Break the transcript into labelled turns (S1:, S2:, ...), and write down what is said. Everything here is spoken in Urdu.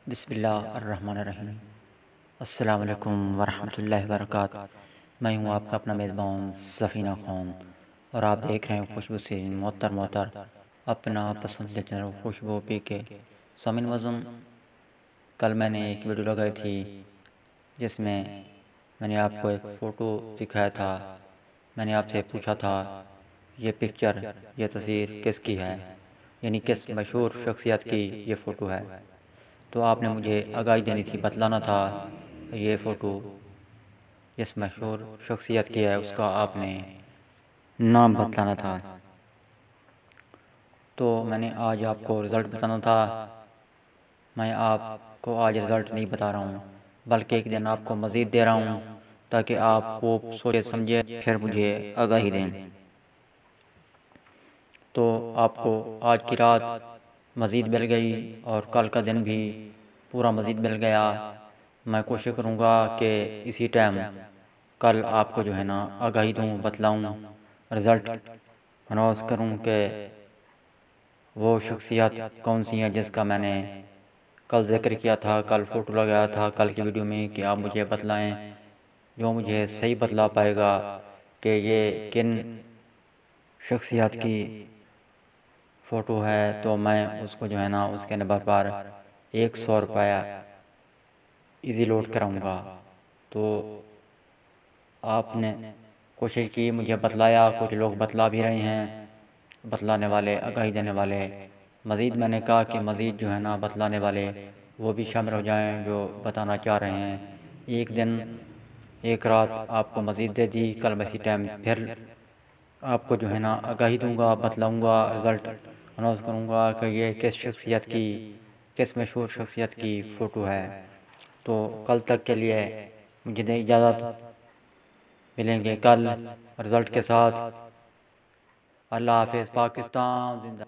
S1: بسم اللہ الرحمن الرحیم۔ السلام علیکم ورحمۃ اللہ وبرکاتہ۔ میں ہوں آپ کا اپنا میزبان سفینہ خان، اور آپ دیکھ رہے ہیں خوشبو سے معطر اپنا پسندیدہ چینل خوشبو پی کے۔ سامعین وزن، کل میں نے ایک ویڈیو لگائی تھی جس میں نے آپ کو ایک فوٹو دکھایا تھا۔ میں نے آپ سے پوچھا تھا یہ پکچر، یہ تصویر کس کی ہے، یعنی کس مشہور شخصیت کی یہ فوٹو ہے۔ تو آپ نے مجھے آگاہی دینی تھی، بتلانا تھا یہ فوٹو جس مشہور شخصیت کی ہے اس کا آپ نے نام بتلانا تھا۔ تو میں نے آج آپ کو رزلٹ بتانا تھا۔ میں آپ کو آج رزلٹ نہیں بتا رہا ہوں، بلکہ ایک دن آپ کو مزید دے رہا ہوں تاکہ آپ کو سوچے سمجھے پھر مجھے آگاہی دیں۔ تو آپ کو آج کی رات مزید مل گئی اور کل کا دن بھی پورا مزید مل گیا۔ میں کوشش کروں گا کہ اسی ٹائم کل آپ کو جو ہے نا آگاہی دوں، بتلاؤں، رزلٹ اناؤنس کروں کہ وہ شخصیت کون سی ہیں جس کا میں نے کل ذکر کیا تھا، کل فوٹو لگایا تھا کل کی ویڈیو میں، کہ آپ مجھے بتلائیں۔ جو مجھے صحیح بتلا پائے گا کہ یہ کن شخصیات کی فوٹو ہے، تو میں اس کو جو ہے نا اس کے نمبر پر 100 روپیہ ایزی لوڈ کراؤں گا۔ تو آپ نے کوشش کی، مجھے بتلایا، کچھ لوگ بتلا بھی رہے ہیں، بتلانے والے، آگاہی دینے والے۔ مزید میں نے کہا کہ مزید جو ہے نا بتلانے والے وہ بھی شامل ہو جائیں جو بتانا چاہ رہے ہیں۔ ایک دن ایک رات آپ کو مزید دے دی، کل میں اسی ٹائم پھر آپ کو جو ہے نا آگاہی دوں گا، بتلاؤں گا، رزلٹ اناؤنس کروں گا کہ یہ کس شخصیت کی، کس مشہور شخصیت کی فوٹو ہے۔ تو کل تک کے لیے مجھے دیں اجازت، ملیں گے کل رزلٹ کے ساتھ۔ اللہ حافظ، پاکستان زندہ۔